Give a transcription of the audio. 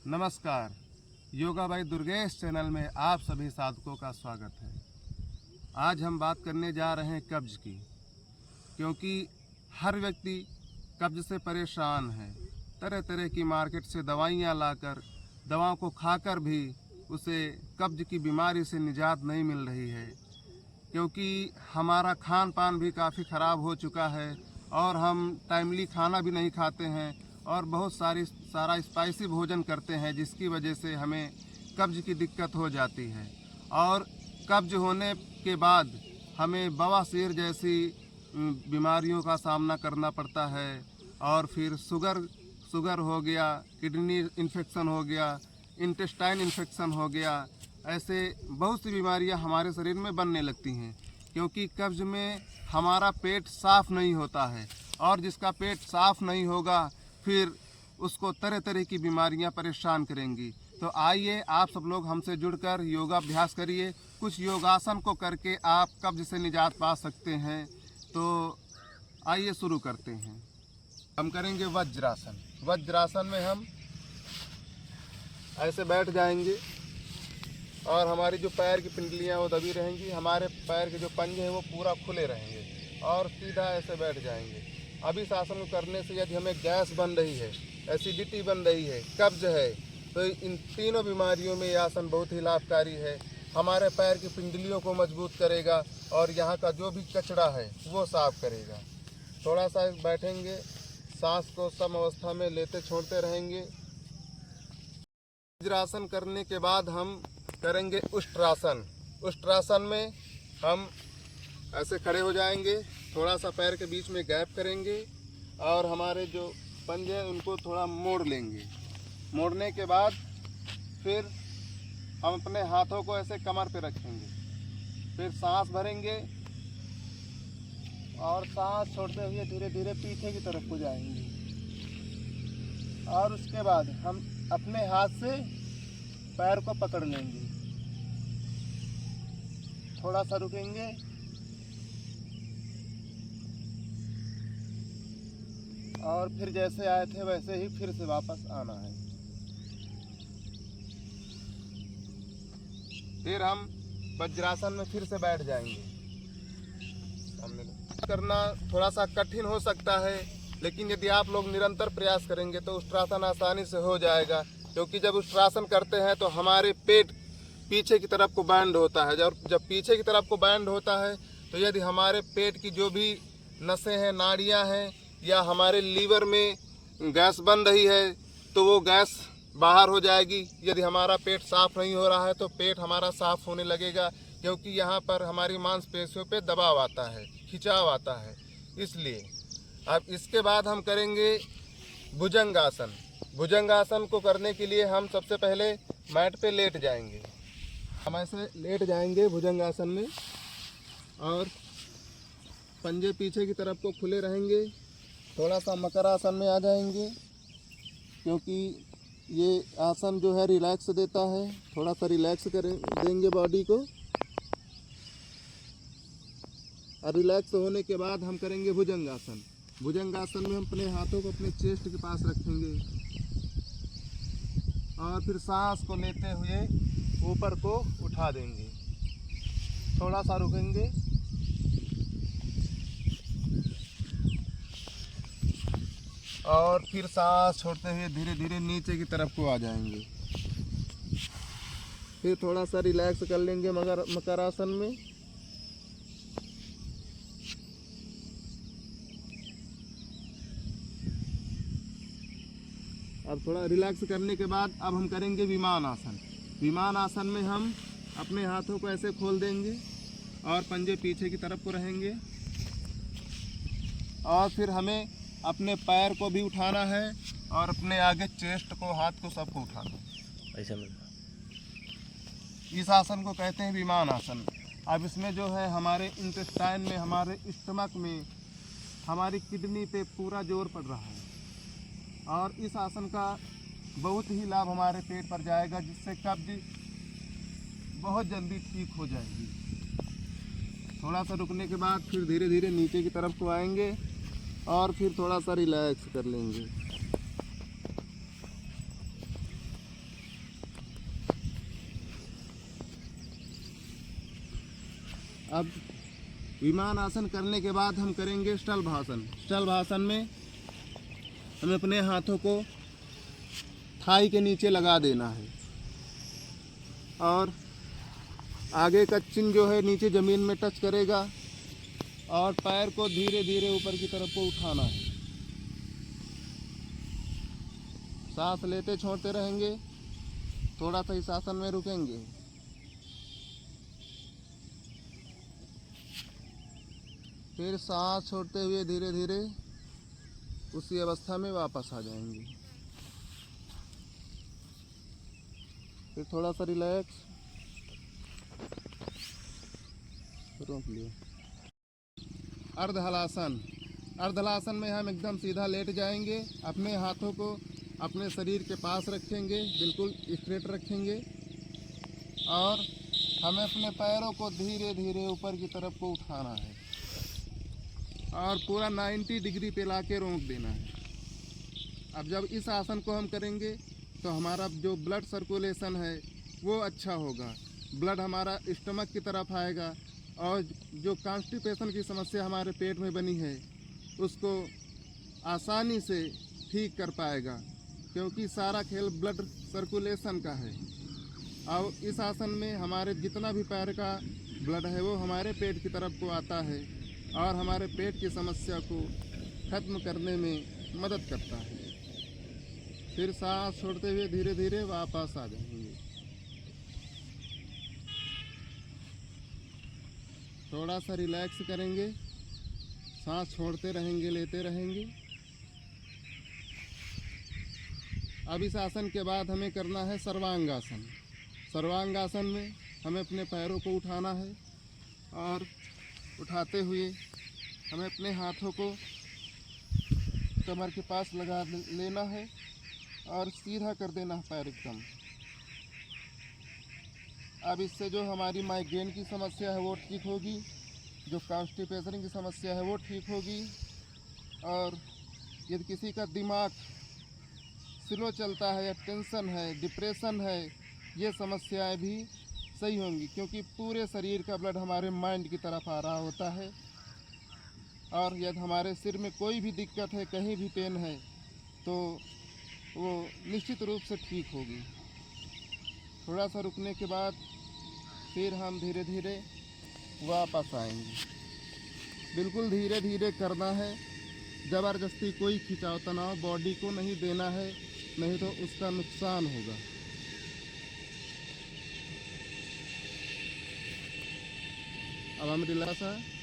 नमस्कार। Yoga by Durgesh channel में आप सभी साधकों का स्वागत है। आज हम बात करने जा रहे हैं कब्ज की, क्योंकि हर व्यक्ति कब्ज से परेशान है। तरह तरह की मार्केट से दवाइयाँ लाकर, दवाओं को खाकर भी उसे कब्ज की बीमारी से निजात नहीं मिल रही है, क्योंकि हमारा खान पान भी काफ़ी ख़राब हो चुका है और हम टाइमली खाना भी नहीं खाते हैं और बहुत सारा स्पाइसी भोजन करते हैं, जिसकी वजह से हमें कब्ज की दिक्कत हो जाती है। और कब्ज होने के बाद हमें बवासीर जैसी बीमारियों का सामना करना पड़ता है और फिर शुगर हो गया, किडनी इन्फेक्शन हो गया, इंटेस्टाइन इन्फेक्शन हो गया। ऐसे बहुत सी बीमारियां हमारे शरीर में बनने लगती हैं, क्योंकि कब्ज में हमारा पेट साफ़ नहीं होता है और जिसका पेट साफ़ नहीं होगा फिर उसको तरह तरह की बीमारियां परेशान करेंगी। तो आइए आप सब लोग हमसे जुड़कर योगाभ्यास करिए। कुछ योगासन को करके आप कब्ज से निजात पा सकते हैं। तो आइए शुरू करते हैं। हम करेंगे वज्रासन। वज्रासन में हम ऐसे बैठ जाएंगे और हमारी जो पैर की पिंडलियां वो दबी रहेंगी, हमारे पैर के जो पंजे हैं वो पूरा खुले रहेंगे और सीधा ऐसे बैठ जाएंगे। अब इस आसन को करने से यदि हमें गैस बन रही है, एसिडिटी बन रही है, कब्ज है, तो इन तीनों बीमारियों में यह आसन बहुत ही लाभकारी है। हमारे पैर की पिंडलियों को मजबूत करेगा और यहाँ का जो भी कचरा है वो साफ करेगा। थोड़ा सा बैठेंगे, सांस को सम अवस्था में लेते छोड़ते रहेंगे। वज्रासन करने के बाद हम करेंगे उष्ट्रासन। उष्ट्रासन में हम ऐसे खड़े हो जाएंगे, थोड़ा सा पैर के बीच में गैप करेंगे और हमारे जो पंजे हैं उनको थोड़ा मोड़ लेंगे। मोड़ने के बाद फिर हम अपने हाथों को ऐसे कमर पे रखेंगे, फिर सांस भरेंगे और सांस छोड़ते हुए धीरे धीरे पीछे की तरफ को जाएंगे। और उसके बाद हम अपने हाथ से पैर को पकड़ लेंगे, थोड़ा सा रुकेंगे और फिर जैसे आए थे वैसे ही फिर से वापस आना है। फिर हम वज्रासन में फिर से बैठ जाएंगे। करना थोड़ा सा कठिन हो सकता है, लेकिन यदि आप लोग निरंतर प्रयास करेंगे तो उष्ट्रासन आसानी से हो जाएगा। क्योंकि जब उष्ट्रासन करते हैं तो हमारे पेट पीछे की तरफ को बैंड होता है। जब पीछे की तरफ को बैंड होता है तो यदि हमारे पेट की जो भी नसें हैं, नाड़ियां हैं, या हमारे लीवर में गैस बन रही है तो वो गैस बाहर हो जाएगी। यदि हमारा पेट साफ़ नहीं हो रहा है तो पेट हमारा साफ़ होने लगेगा, क्योंकि यहाँ पर हमारी मांसपेशियों पे दबाव आता है, खिंचाव आता है। इसलिए अब इसके बाद हम करेंगे भुजंगासन। भुजंगासन को करने के लिए हम सबसे पहले मैट पे लेट जाएंगे। हम ऐसे लेट जाएंगे भुजंगासन में और पंजे पीछे की तरफ को खुले रहेंगे। थोड़ा सा मकर आसन में आ जाएंगे, क्योंकि ये आसन जो है रिलैक्स देता है। थोड़ा सा रिलैक्स देंगे बॉडी को और रिलैक्स होने के बाद हम करेंगे भुजंगासन। भुजंगासन में हम अपने हाथों को अपने चेस्ट के पास रखेंगे और फिर सांस को लेते हुए ऊपर को उठा देंगे। थोड़ा सा रुकेंगे और फिर सांस छोड़ते हुए धीरे धीरे नीचे की तरफ को आ जाएंगे। फिर थोड़ा सा रिलैक्स कर लेंगे मकर आसन में। अब थोड़ा रिलैक्स करने के बाद अब हम करेंगे विमान आसन। विमान आसन में हम अपने हाथों को ऐसे खोल देंगे और पंजे पीछे की तरफ को रहेंगे और फिर हमें अपने पैर को भी उठाना है और अपने आगे चेस्ट को, हाथ को, सबको उठाना है। ऐसा इस आसन को कहते हैं विमान आसन। अब इसमें जो है हमारे इंटेस्टाइन में, हमारे स्टमक में, हमारी किडनी पे पूरा जोर पड़ रहा है और इस आसन का बहुत ही लाभ हमारे पेट पर जाएगा, जिससे कब्ज बहुत जल्दी ठीक हो जाएगी। थोड़ा सा रुकने के बाद फिर धीरे धीरे नीचे की तरफ को आएंगे और फिर थोड़ा सा रिलैक्स कर लेंगे। अब विमान आसन करने के बाद हम करेंगे शलभासन। शलभासन में हमें अपने हाथों को थाई के नीचे लगा देना है और आगे का चिन्ह जो है नीचे ज़मीन में टच करेगा और पैर को धीरे धीरे ऊपर की तरफ को उठाना है। सांस लेते छोड़ते रहेंगे, थोड़ा सा इस आसन में रुकेंगे। फिर सांस छोड़ते हुए धीरे धीरे उसी अवस्था में वापस आ जाएंगे। फिर थोड़ा सा रिलैक्स, रोक लिया। अर्धहलासन। अर्धहलासन में हम एकदम सीधा लेट जाएंगे, अपने हाथों को अपने शरीर के पास रखेंगे, बिल्कुल स्ट्रेट रखेंगे और हमें अपने पैरों को धीरे धीरे ऊपर की तरफ को उठाना है और पूरा 90 डिग्री पे ला के रोक देना है। अब जब इस आसन को हम करेंगे तो हमारा जो ब्लड सर्कुलेशन है वो अच्छा होगा, ब्लड हमारा स्टमक की तरफ आएगा और जो कॉन्स्टिपेशन की समस्या हमारे पेट में बनी है उसको आसानी से ठीक कर पाएगा, क्योंकि सारा खेल ब्लड सर्कुलेशन का है। और इस आसन में हमारे जितना भी पैर का ब्लड है वो हमारे पेट की तरफ को आता है और हमारे पेट की समस्या को खत्म करने में मदद करता है। फिर सांस छोड़ते हुए धीरे धीरे वापस आ जाएंगे। थोड़ा सा रिलैक्स करेंगे, सांस छोड़ते रहेंगे, लेते रहेंगे। अब इस आसन के बाद हमें करना है सर्वांगासन। सर्वांगासन में हमें अपने पैरों को उठाना है और उठाते हुए हमें अपने हाथों को कमर के पास लगा लेना है और सीधा कर देना है पैर एकदम। अब इससे जो हमारी माइग्रेन की समस्या है वो ठीक होगी, जो कॉन्स्टिपेशन की समस्या है वो ठीक होगी और यदि किसी का दिमाग स्लो चलता है या टेंशन है, डिप्रेशन है, ये समस्याएं भी सही होंगी, क्योंकि पूरे शरीर का ब्लड हमारे माइंड की तरफ आ रहा होता है। और यदि हमारे सिर में कोई भी दिक्कत है, कहीं भी पेन है, तो वो निश्चित रूप से ठीक होगी। थोड़ा सा रुकने के बाद फिर हम धीरे धीरे वापस आएंगे। बिल्कुल धीरे धीरे करना है, ज़बरदस्ती कोई खिंचाव तनाव बॉडी को नहीं देना है, नहीं तो उसका नुकसान होगा। अब हम रिलैक्स हैं।